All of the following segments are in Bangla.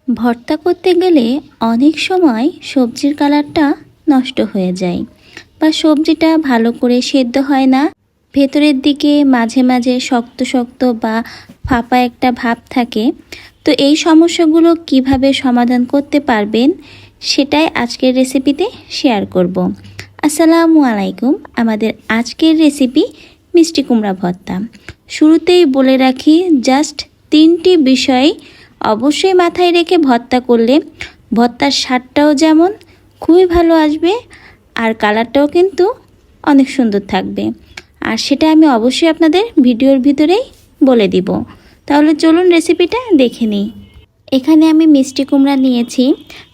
ভর্তা করতে গেলে অনেক সময় সবজির কালারটা নষ্ট হয়ে যায় বা সবজিটা ভালো করে সেদ্ধ হয় না, ভেতরের দিকে মাঝে মাঝে শক্ত শক্ত বা ফাঁপা একটা ভাব থাকে। তো এই সমস্যাগুলো কিভাবে সমাধান করতে পারবেন সেটাই আজকের রেসিপিতে শেয়ার করব। আসসালামু আলাইকুম। আমাদের আজকের রেসিপি মিষ্টি কুমড়া ভর্তা। শুরুতেই বলে রাখি, জাস্ট 3টি বিষয় অবশ্যই মাথায় রেখে ভর্তা করলে ভর্তার স্বাদটাও যেমন খুবই ভালো আসবে আর কালারটাও কিন্তু অনেক সুন্দর থাকবে। আর সেটা আমি অবশ্যই আপনাদের ভিডিওর ভিতরেই বলে দিব। তাহলে চলুন রেসিপিটা দেখে নিই। এখানে আমি মিষ্টি কুমড়া নিয়েছি।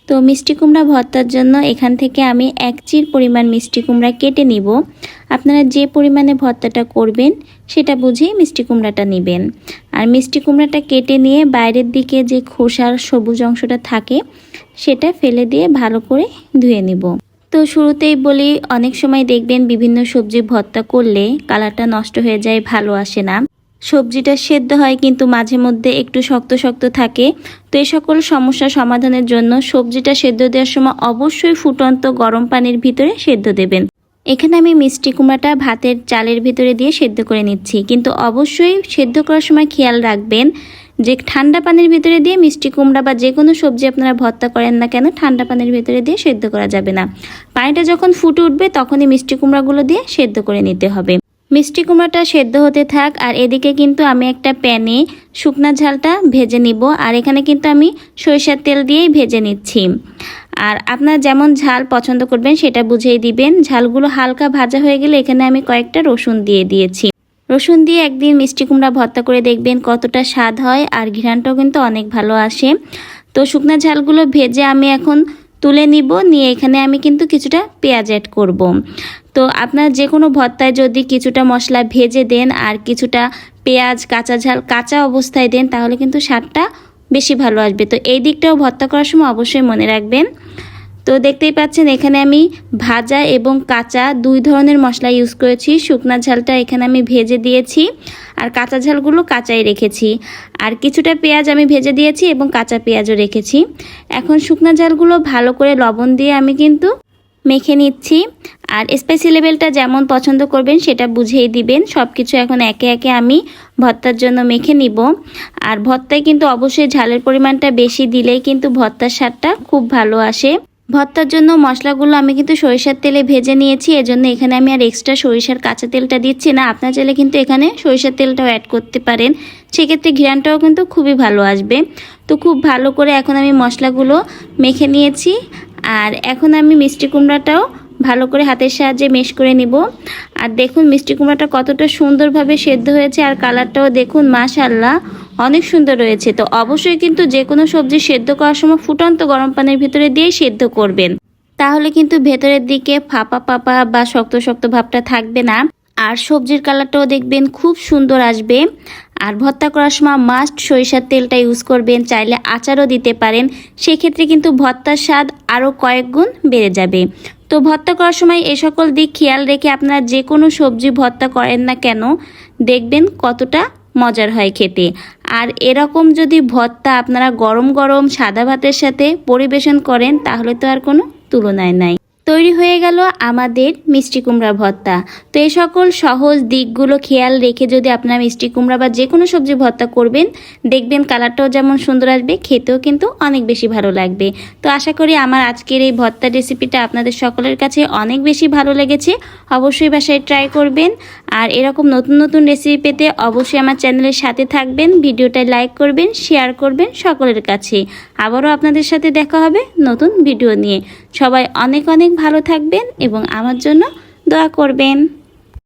তো মিষ্টি কুমড়া ভর্তার জন্য এখান থেকে আমি 1 চির পরিমাণ মিষ্টি কুমড়া কেটে নিব। আপনারা যে পরিমাণে ভর্তাটা করবেন সেটা বুঝেই মিষ্টি কুমড়াটা নেবেন। আর মিষ্টি কুমড়াটা কেটে নিয়ে বাইরের দিকে যে খোসার সবুজ অংশটা থাকে সেটা ফেলে দিয়ে ভালো করে ধুয়ে নিব। তো শুরুতেই বলি, অনেক সময় দেখবেন বিভিন্ন সবজি ভর্তা করলে কালারটা নষ্ট হয়ে যায়, ভালো আসে না। সবজিটা সেদ্ধ হয় কিন্তু মাঝে মধ্যে একটু শক্ত শক্ত থাকে। তো এই সকল সমস্যা সমাধানের জন্য সবজিটা সেদ্ধ দেওয়ার সময় অবশ্যই ফুটন্ত গরম পানির ভিতরে সেদ্ধ দেবেন। এখানে আমি মিষ্টি কুমড়াটা ভাতের চালের ভিতরে দিয়ে সেদ্ধ করে নিচ্ছি, কিন্তু অবশ্যই সেদ্ধ করার সময় খেয়াল রাখবেন যে ঠান্ডা পানির ভিতরে দিয়ে মিষ্টি কুমড়া বা যে কোনো সবজি আপনারা ভর্তা করেন না কেন ঠান্ডা পানির ভিতরে দিয়ে সেদ্ধ করা যাবে না। পানিটা যখন ফুটে উঠবে তখনই মিষ্টি কুমড়াগুলো দিয়ে সেদ্ধ করে নিতে হবে। মিষ্টি কুমড়াটা সেদ্ধ হতে থাক, আর এদিকে কিন্তু আমি একটা প্যানে শুকনা ঝালটা ভেজে নিব। আর এখানে কিন্তু আমি সরিষার তেল দিয়েই ভেজে নিচ্ছি। আর আপনারা যেমন ঝাল পছন্দ করবেন সেটা বুঝেই দিবেন। ঝালগুলো হালকা ভাজা হয়ে গেলে এখানে আমি কয়েকটা রসুন দিয়ে দিয়েছি। রসুন দিয়ে একদিন মিষ্টি কুমড়া ভর্তা করে দেখবেন কতটা স্বাদ হয়, আর ঘ্রাণটাও কিন্তু অনেক ভালো আসে। তো শুকনা ঝালগুলো ভেজে আমি এখন তুলে নিব। নিয়ে এখানে আমি কিন্তু কিছুটা পেঁয়াজ অ্যাড করব। তো আপনারা যে কোনো ভর্তায় যদি কিছুটা মশলা ভেজে দেন আর কিছুটা পেঁয়াজ কাঁচা ঝাল কাঁচা অবস্থায় দেন তাহলে কিন্তু স্বাদটা বেশি ভালো আসবে। তো এই দিকটাও ভর্তা করার সময় অবশ্যই মনে রাখবেন। তো দেখতেই পাচ্ছেন এখানে আমি ভাজা এবং কাঁচা 2 ধরনের মশলা ইউজ করেছি। শুকনা ঝালটা এখানে আমি ভেজে দিয়েছি আর কাঁচা ঝালগুলো কাঁচাই রেখেছি। আর কিছুটা পেঁয়াজ আমি ভেজে দিয়েছি এবং কাঁচা পেঁয়াজও রেখেছি। এখন শুকনা ঝালগুলো ভালো করে লবণ দিয়ে আমি কিন্তু মেখে নিচ্ছি। আর স্পাইসি লেভেলটা যেমন পছন্দ করবেন সেটা বুঝেই দিবেন। সব কিছু এখন একে একে আমি ভর্তার জন্য মেখে নিব। আর ভর্তায় কিন্তু অবশ্যই ঝালের পরিমাণটা বেশি দিলেই কিন্তু ভর্তার স্বাদটা খুব ভালো আসে। ভর্তার জন্য মশলাগুলো আমি কিন্তু সরিষার তেলে ভেজে নিয়েছি, এজন্য এখানে আমি আর এক্সট্রা সরিষার কাঁচা তেলটা দিচ্ছি না। আপনার চাইলে কিন্তু এখানে সরিষার তেলটাও অ্যাড করতে পারেন, সেক্ষেত্রে ঘ্রাণটাও কিন্তু খুবই ভালো আসবে। তো খুব ভালো করে এখন আমি মশলাগুলো মেখে নিয়েছি। আর এখন আমি মিষ্টি কুমড়াটাও ভালো করে হাতের সাহায্যে মেশ করে নিব। আর দেখুন মিষ্টি কুমড়াটা কতটা সুন্দরভাবে সেদ্ধ হয়েছে, আর কালারটাও দেখুন মাশাআল্লাহ অনেক সুন্দর রয়েছে। তো অবশ্যই কিন্তু যে কোনো সবজি সেদ্ধ করার সময় ফুটন্ত গরম পানির ভিতরে দিয়েই সেদ্ধ করবেন, তাহলে কিন্তু ভেতরের দিকে ফাঁপা ফাঁপা বা শক্ত শক্ত ভাবটা থাকবে না। আর সবজির কালারটাও দেখবেন খুব সুন্দর আসবে। আর ভর্তা করার সময় মাস্ট সরিষার তেলটা ইউজ করবেন, চাইলে আচারও দিতে পারেন, সেক্ষেত্রে কিন্তু ভর্তার স্বাদ আরও কয়েক গুণ বেড়ে যাবে। তো ভর্তা করার সময় এই সকল দিক খেয়াল রেখে আপনারা যে কোনো সবজি ভর্তা করেন না কেন দেখবেন কতটা মজার হয় খেতে। আর এরকম যদি ভর্তা আপনারা গরম গরম সাদা ভাতের সাথে পরিবেশন করেন তাহলে তো আর কোনো তুলনায় নাই। তৈরি হয়ে গেল আমাদের মিষ্টি কুমড়া ভর্তা। তো এই সকল সহজ দিকগুলো খেয়াল রেখে যদি আপনারা মিষ্টি কুমড়া বা যে কোনো সবজি ভর্তা করবেন দেখবেন কালারটাও যেমন সুন্দর আসবে, খেতেও কিন্তু অনেক বেশি ভালো লাগবে। তো আশা করি আমার আজকের এই ভর্তা রেসিপিটা আপনাদের সকলের কাছে অনেক বেশি ভালো লেগেছে। অবশ্যই বাসায় ট্রাই করবেন। আর এরকম নতুন নতুন রেসিপি পেতে অবশ্যই আমার চ্যানেলের সাথে থাকবেন, ভিডিওটা লাইক করবেন, শেয়ার করবেন সকলের কাছে। আবারও আপনাদের সাথে দেখা হবে নতুন ভিডিও নিয়ে। সবাই অনেক অনেক ভালো থাকবেন এবং আমার জন্য দোয়া করবেন।